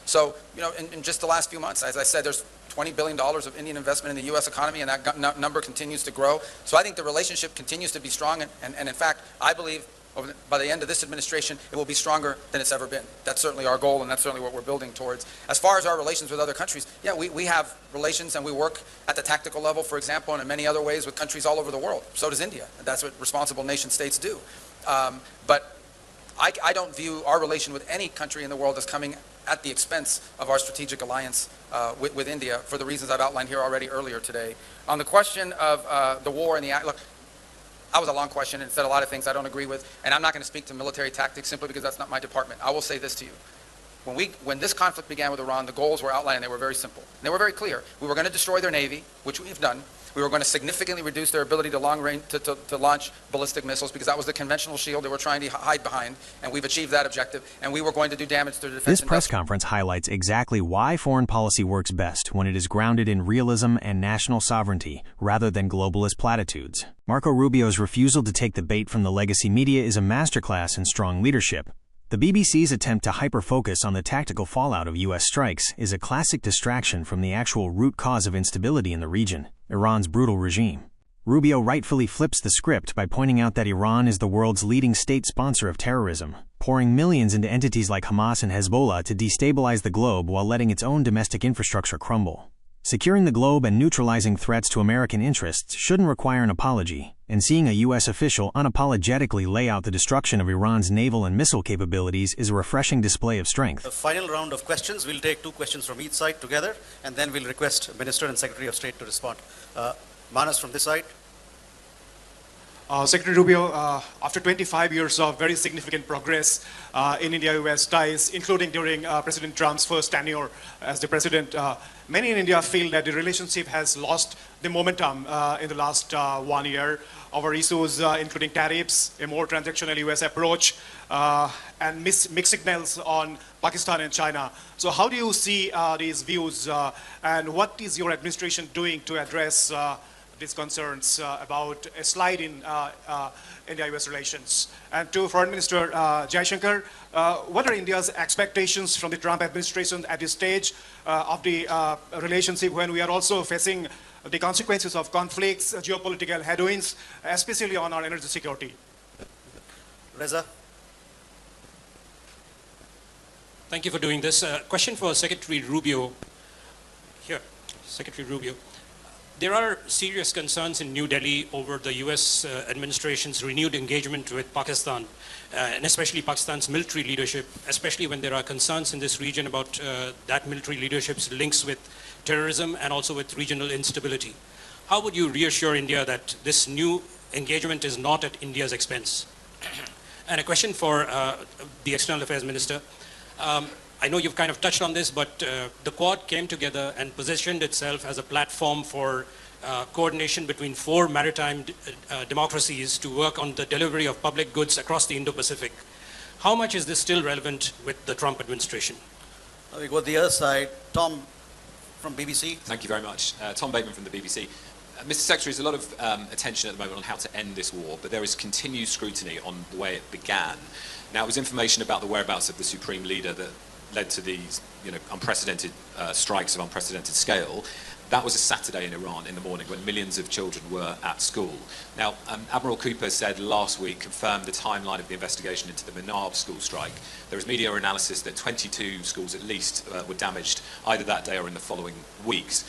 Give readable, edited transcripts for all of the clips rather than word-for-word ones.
So, in just the last few months, as I said, there's $20 billion of Indian investment in the U.S. economy, and that number continues to grow. So I think the relationship continues to be strong, and in fact, I believe by the end of this administration, it will be stronger than it's ever been. That's certainly our goal, and that's certainly what we're building towards. As far as our relations with other countries, yeah, we have relations, and we work at the tactical level, for example, and in many other ways with countries all over the world. So does India. That's what responsible nation states do. But I don't view our relation with any country in the world as coming at the expense of our strategic alliance with India for the reasons I've outlined here already earlier today. On the question of the war and the look, that was a long question and said a lot of things I don't agree with, and I'm not going to speak to military tactics simply because that's not my department. I will say this to you. When this conflict began with Iran, the goals were outlined and they were very simple. And they were very clear. We were going to destroy their navy, which we've done. We were going to significantly reduce their ability to long range to launch ballistic missiles because that was the conventional shield they were trying to hide behind, and we've achieved that objective. And we were going to do damage to the defense. This press conference highlights exactly why foreign policy works best when it is grounded in realism and national sovereignty rather than globalist platitudes. Marco Rubio's refusal to take the bait from the legacy media is a masterclass in strong leadership. The BBC's attempt to hyper-focus on the tactical fallout of U.S. strikes is a classic distraction from the actual root cause of instability in the region, Iran's brutal regime. Rubio rightfully flips the script by pointing out that Iran is the world's leading state sponsor of terrorism, pouring millions into entities like Hamas and Hezbollah to destabilize the globe while letting its own domestic infrastructure crumble. Securing the globe and neutralizing threats to American interests shouldn't require an apology, and seeing a U.S. official unapologetically lay out the destruction of Iran's naval and missile capabilities is a refreshing display of strength. The final round of questions, we'll take 2 questions from each side together, and then we'll request Minister and Secretary of State to respond. Manas from this side. Secretary Rubio, after 25 years of very significant progress in India-US ties, including during President Trump's first tenure as the president, many in India feel that the relationship has lost the momentum in the last 1 year over issues including tariffs, a more transactional US approach, and mixed signals on Pakistan and China. So how do you see these views, and what is your administration doing to address these concerns about a slide in India-US relations? And to Foreign Minister Jaishankar, what are India's expectations from the Trump administration at this stage of the relationship when we are also facing the consequences of conflicts, geopolitical headwinds, especially on our energy security? Reza. Thank you for doing this. Question for Secretary Rubio. Here, Secretary Rubio. There are serious concerns in New Delhi over the US administration's renewed engagement with Pakistan, and especially Pakistan's military leadership, especially when there are concerns in this region about that military leadership's links with terrorism and also with regional instability. How would you reassure India that this new engagement is not at India's expense? And a question for the External Affairs Minister. I know you've kind of touched on this, but the Quad came together and positioned itself as a platform for coordination between 4 maritime democracies to work on the delivery of public goods across the Indo-Pacific. How much is this still relevant with the Trump administration? We go to the other side. Tom from BBC. Thank you very much. Tom Bateman from the BBC. Mr. Secretary, there's a lot of attention at the moment on how to end this war, but there is continued scrutiny on the way it began. Now, it was information about the whereabouts of the Supreme Leader that led to these unprecedented strikes of unprecedented scale. That was a Saturday in Iran in the morning when millions of children were at school. Now, Admiral Cooper said last week, confirmed the timeline of the investigation into the Minab school strike. There is media analysis that 22 schools at least were damaged either that day or in the following weeks.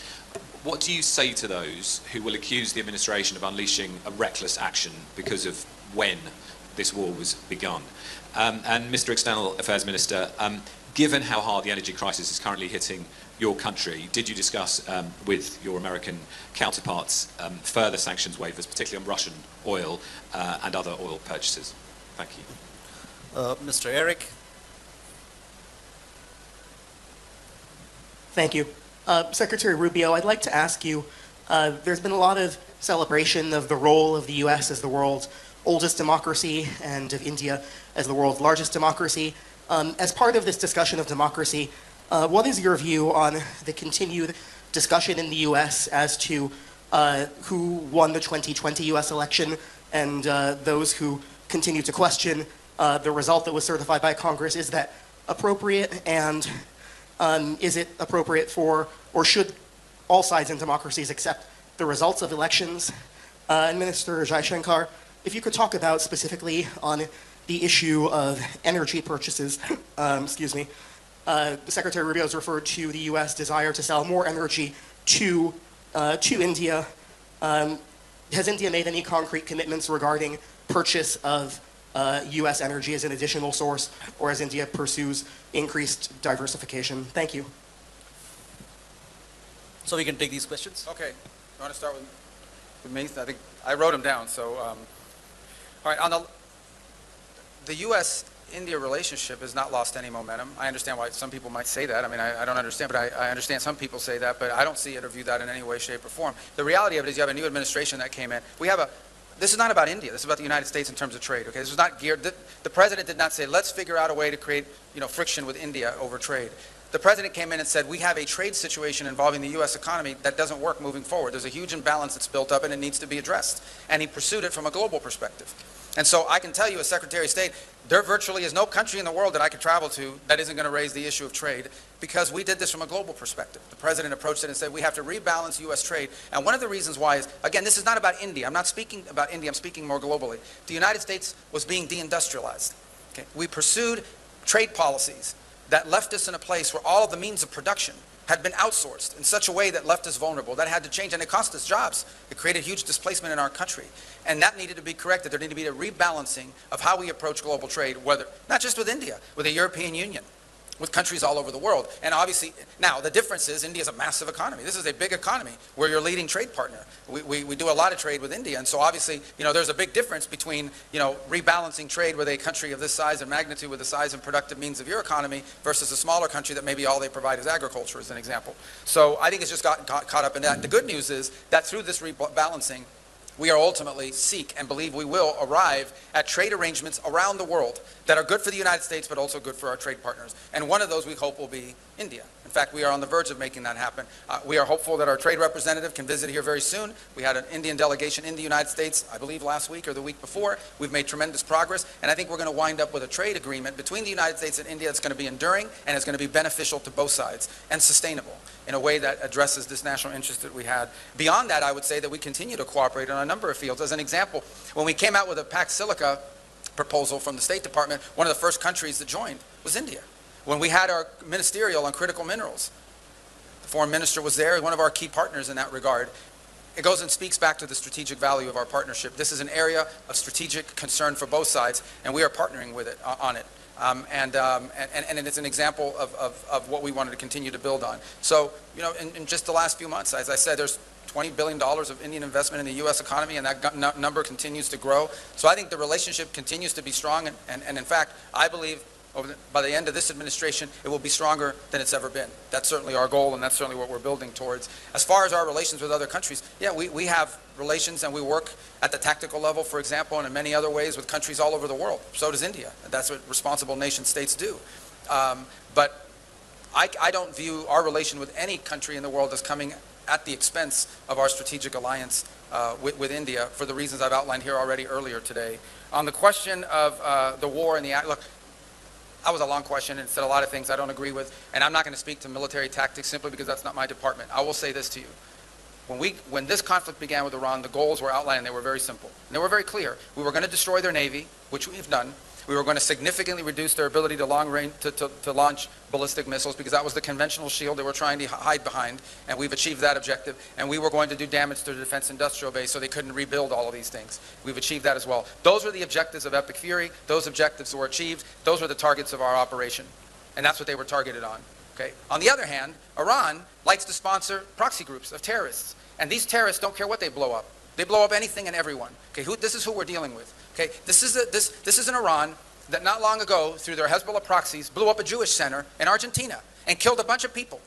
What do you say to those who will accuse the administration of unleashing a reckless action because of when this war was begun? And Mr. External Affairs Minister, given how hard the energy crisis is currently hitting your country, did you discuss with your American counterparts further sanctions waivers, particularly on Russian oil and other oil purchases? Thank you. Mr. Eric. Thank you. Secretary Rubio, I'd like to ask you, there's been a lot of celebration of the role of the US as the world's oldest democracy and of India as the world's largest democracy. As part of this discussion of democracy, what is your view on the continued discussion in the US as to who won the 2020 US election and those who continue to question the result that was certified by Congress? Is that appropriate? And Is it appropriate for, or should all sides in democracies accept the results of elections? And Minister Jaishankar, if you could talk about specifically on the issue of energy purchases, Secretary Rubio has referred to the U.S. desire to sell more energy to India. Has India made any concrete commitments regarding purchase of U.S. energy as an additional source, or as India pursues increased diversification? Thank you. So we can take these questions. Okay. You want to start with me? I think I wrote them down. So, all right. On the U.S.-India relationship has not lost any momentum. I understand why some people might say that. I mean, I don't understand, but I understand some people say that, but I don't see it or view that in any way, shape, or form. The reality of it is you have a new administration that came in. This is not about India. This is about the United States in terms of trade. Okay, this was not geared. The president did not say, let's figure out a way to create, friction with India over trade. The president came in and said, we have a trade situation involving the U.S. economy that doesn't work moving forward. There's a huge imbalance that's built up and it needs to be addressed. And he pursued it from a global perspective. And so I can tell you as Secretary of State, there virtually is no country in the world that I could travel to that isn't going to raise the issue of trade, because we did this from a global perspective. The president approached it and said, we have to rebalance U.S. trade. And one of the reasons why is, again, this is not about India. I'm not speaking about India. I'm speaking more globally. The United States was being deindustrialized. Okay? We pursued trade policies that left us in a place where all of the means of production had been outsourced in such a way that left us vulnerable. That had to change, and it cost us jobs. It created huge displacement in our country. And that needed to be corrected. There needed to be a rebalancing of how we approach global trade, whether, not just with India, with the European Union, with countries all over the world. And obviously, now the difference is India is a massive economy. This is a big economy. We're your leading trade partner. We do a lot of trade with India. And so obviously, there's a big difference between, rebalancing trade with a country of this size and magnitude, with the size and productive means of your economy, versus a smaller country that maybe all they provide is agriculture, as an example. So I think it's just gotten caught up in that. The good news is that through this rebalancing, we are ultimately seek and believe we will arrive at trade arrangements around the world that are good for the United States, but also good for our trade partners. And one of those we hope will be India. In fact, we are on the verge of making that happen. We are hopeful that our trade representative can visit here very soon. We had an Indian delegation in the United States, I believe last week or the week before. We've made tremendous progress, and I think we're going to wind up with a trade agreement between the United States and India that's going to be enduring, and it's going to be beneficial to both sides and sustainable in a way that addresses this national interest that we had. Beyond that, I would say that we continue to cooperate on a number of fields. As an example, when we came out with a Pax Silica proposal from the State Department, one of the first countries that joined was India. When we had our ministerial on critical minerals, the foreign minister was there, one of our key partners in that regard. It goes and speaks back to the strategic value of our partnership. This is an area of strategic concern for both sides, and we are partnering with it on it. And it's an example of what we wanted to continue to build on. So, in just the last few months, as I said, there's $20 billion of Indian investment in the U.S. economy, and that number continues to grow. So I think the relationship continues to be strong, and in fact, I believe by the end of this administration, it will be stronger than it's ever been. That's certainly our goal, and that's certainly what we're building towards. As far as our relations with other countries, yeah, we have relations, and we work at the tactical level, for example, and in many other ways with countries all over the world. So does India. That's what responsible nation states do. But I don't view our relation with any country in the world as coming at the expense of our strategic alliance with India, for the reasons I've outlined here already earlier today. On the question of the war and look, that was a long question, and it said a lot of things I don't agree with, and I'm not going to speak to military tactics simply because that's not my department. I will say this to you. When this conflict began with Iran, the goals were outlined, and they were very simple. And they were very clear. We were going to destroy their navy, which we've done. We were going to significantly reduce their ability to to launch ballistic missiles, because that was the conventional shield they were trying to hide behind, and we've achieved that objective. And we were going to do damage to the defense industrial base so they couldn't rebuild all of these things. We've achieved that as well. Those were the objectives of Epic Fury. Those objectives were achieved. Those were the targets of our operation, and that's what they were targeted on. Okay. On the other hand, Iran likes to sponsor proxy groups of terrorists, and these terrorists don't care what they blow up. They blow up anything and everyone. Okay, this is who we're dealing with. Okay, this is an Iran that not long ago, through their Hezbollah proxies, blew up a Jewish center in Argentina and killed a bunch of people.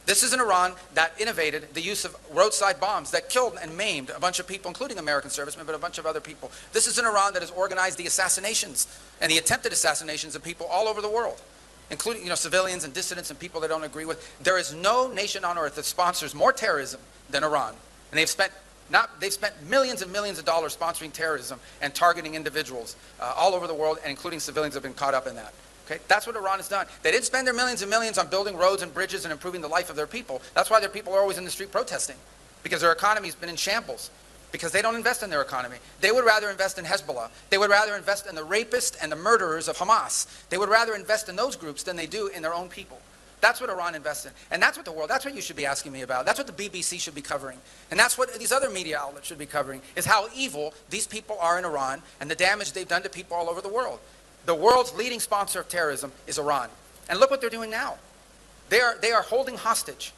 This is an Iran that innovated the use of roadside bombs that killed and maimed a bunch of people, including American servicemen, but a bunch of other people. This is an Iran that has organized the assassinations and the attempted assassinations of people all over the world, including civilians and dissidents and people they don't agree with. There is no nation on earth that sponsors more terrorism than Iran, and they've spent millions and millions of dollars sponsoring terrorism and targeting individuals all over the world, and including civilians have been caught up in that. Okay? That's what Iran has done. They didn't spend their millions and millions on building roads and bridges and improving the life of their people. That's why their people are always in the street protesting, because their economy has been in shambles, because they don't invest in their economy. They would rather invest in Hezbollah. They would rather invest in the rapists and the murderers of Hamas. They would rather invest in those groups than they do in their own people. That's what Iran invests in. And that's what the world, that's what you should be asking me about. That's what the BBC should be covering. And that's what these other media outlets should be covering, is how evil these people are in Iran and the damage they've done to people all over the world. The world's leading sponsor of terrorism is Iran. And look what they're doing now. They are holding hostage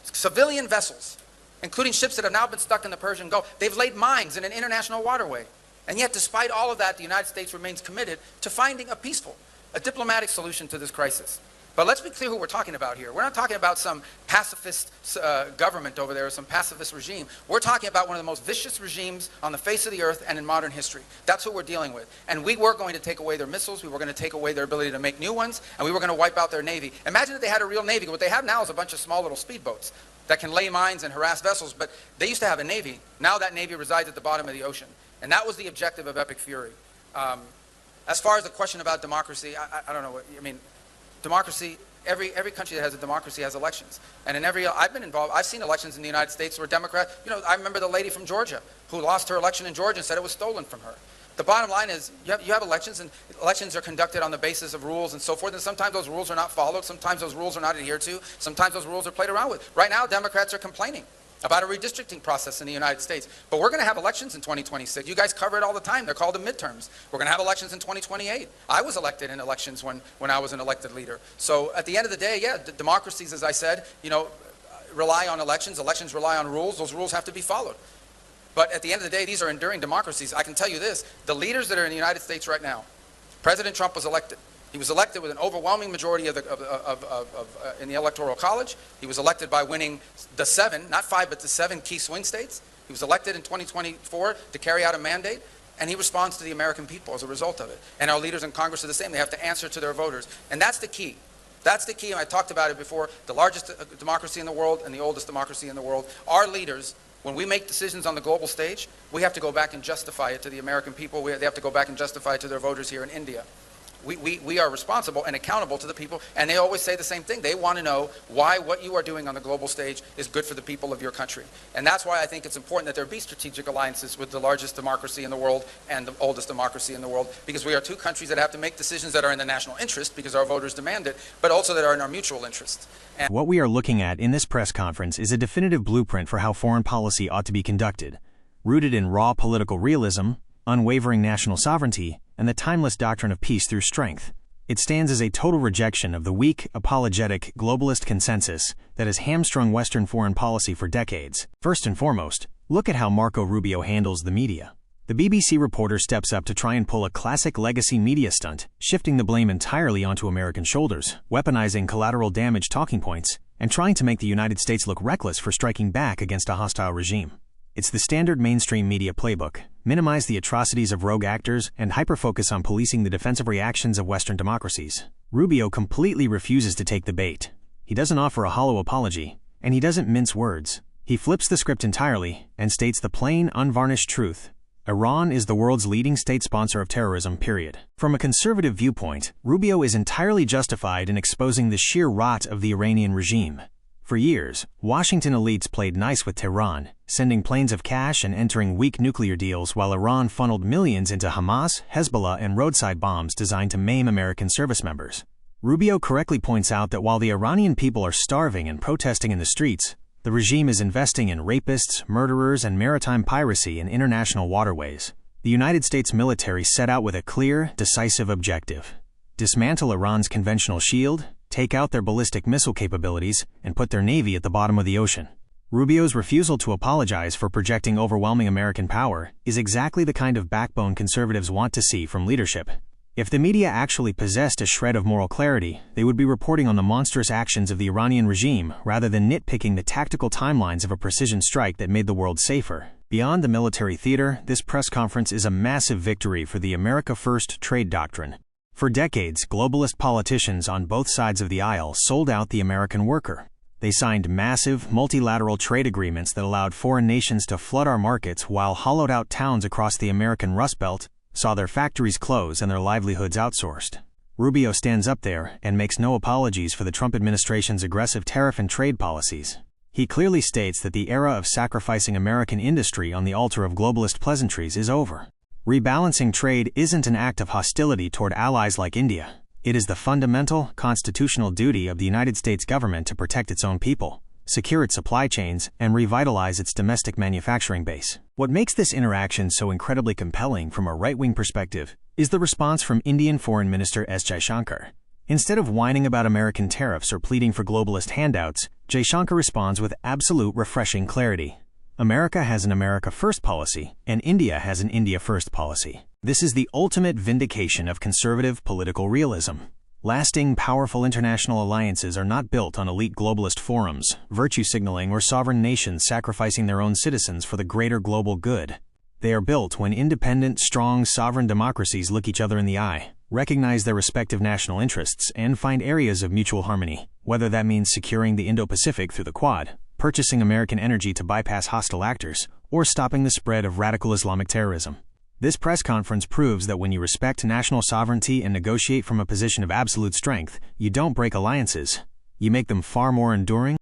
civilian vessels, including ships that have now been stuck in the Persian Gulf. They've laid mines in an international waterway. And yet, despite all of that, the United States remains committed to finding a diplomatic solution to this crisis. But let's be clear who we're talking about here. We're not talking about some pacifist government over there or some pacifist regime. We're talking about one of the most vicious regimes on the face of the earth and in modern history. That's who we're dealing with. And we were going to take away their missiles. We were going to take away their ability to make new ones. And we were going to wipe out their navy. Imagine if they had a real navy. What they have now is a bunch of small little speedboats that can lay mines and harass vessels. But they used to have a navy. Now that navy resides at the bottom of the ocean. And that was the objective of Epic Fury. As far as the question about democracy, I don't know what, I mean, democracy, every country that has a democracy has elections. And in I've been involved, I've seen elections in the United States where Democrats, I remember the lady from Georgia who lost her election in Georgia and said it was stolen from her. The bottom line is you have elections, and elections are conducted on the basis of rules and so forth, and sometimes those rules are not followed, sometimes those rules are not adhered to, sometimes those rules are played around with. Right now, Democrats are complaining about a redistricting process in the United States. But we're going to have elections in 2026. You guys cover it all the time. They're called the midterms. We're going to have elections in 2028. I was elected in elections when I was an elected leader. So at the end of the day, yeah, democracies, as I said, rely on elections. Elections rely on rules. Those rules have to be followed. But at the end of the day, these are enduring democracies. I can tell you this, the leaders that are in the United States right now, President Trump was elected. He was elected with an overwhelming majority in the Electoral College. He was elected by winning the 7, not 5, but the 7 key swing states. He was elected in 2024 to carry out a mandate, and he responds to the American people as a result of it. And our leaders in Congress are the same. They have to answer to their voters. And that's the key. That's the key, and I talked about it before, the largest democracy in the world and the oldest democracy in the world. Our leaders, when we make decisions on the global stage, we have to go back and justify it to the American people. They have to go back and justify it to their voters here in India. We are responsible and accountable to the people, and they always say the same thing. They want to know why what you are doing on the global stage is good for the people of your country. And that's why I think it's important that there be strategic alliances with the largest democracy in the world and the oldest democracy in the world, because we are two countries that have to make decisions that are in the national interest because our voters demand it, but also that are in our mutual interest. And what we are looking at in this press conference is a definitive blueprint for how foreign policy ought to be conducted, rooted in raw political realism, unwavering national sovereignty, and the timeless doctrine of peace through strength. It stands as a total rejection of the weak, apologetic, globalist consensus that has hamstrung Western foreign policy for decades. First and foremost, look at how Marco Rubio handles the media. The BBC reporter steps up to try and pull a classic legacy media stunt, shifting the blame entirely onto American shoulders, weaponizing collateral damage talking points, and trying to make the United States look reckless for striking back against a hostile regime. It's the standard mainstream media playbook: minimize the atrocities of rogue actors and hyper-focus on policing the defensive reactions of Western democracies. Rubio completely refuses to take the bait. He doesn't offer a hollow apology, and he doesn't mince words. He flips the script entirely and states the plain, unvarnished truth. Iran is the world's leading state sponsor of terrorism, period. From a conservative viewpoint, Rubio is entirely justified in exposing the sheer rot of the Iranian regime. For years, Washington elites played nice with Tehran, sending planes of cash and entering weak nuclear deals while Iran funneled millions into Hamas, Hezbollah, and roadside bombs designed to maim American service members. Rubio correctly points out that while the Iranian people are starving and protesting in the streets, the regime is investing in rapists, murderers, and maritime piracy in international waterways. The United States military set out with a clear, decisive objective: dismantle Iran's conventional shield, take out their ballistic missile capabilities, and put their navy at the bottom of the ocean. Rubio's refusal to apologize for projecting overwhelming American power is exactly the kind of backbone conservatives want to see from leadership. If the media actually possessed a shred of moral clarity, they would be reporting on the monstrous actions of the Iranian regime rather than nitpicking the tactical timelines of a precision strike that made the world safer. Beyond the military theater, this press conference is a massive victory for the America First trade doctrine. For decades, globalist politicians on both sides of the aisle sold out the American worker. They signed massive, multilateral trade agreements that allowed foreign nations to flood our markets while hollowed-out towns across the American Rust Belt saw their factories close and their livelihoods outsourced. Rubio stands up there and makes no apologies for the Trump administration's aggressive tariff and trade policies. He clearly states that the era of sacrificing American industry on the altar of globalist pleasantries is over. Rebalancing trade isn't an act of hostility toward allies like India. It is the fundamental, constitutional duty of the United States government to protect its own people, secure its supply chains, and revitalize its domestic manufacturing base. What makes this interaction so incredibly compelling from a right-wing perspective is the response from Indian Foreign Minister S. Jaishankar. Instead of whining about American tariffs or pleading for globalist handouts, Jaishankar responds with absolute refreshing clarity. America has an America First policy, and India has an India First policy. This is the ultimate vindication of conservative political realism. Lasting, powerful international alliances are not built on elite globalist forums, virtue signaling, or sovereign nations sacrificing their own citizens for the greater global good. They are built when independent, strong, sovereign democracies look each other in the eye, recognize their respective national interests, and find areas of mutual harmony, whether that means securing the Indo-Pacific through the Quad, purchasing American energy to bypass hostile actors, or stopping the spread of radical Islamic terrorism. This press conference proves that when you respect national sovereignty and negotiate from a position of absolute strength, you don't break alliances. You make them far more enduring,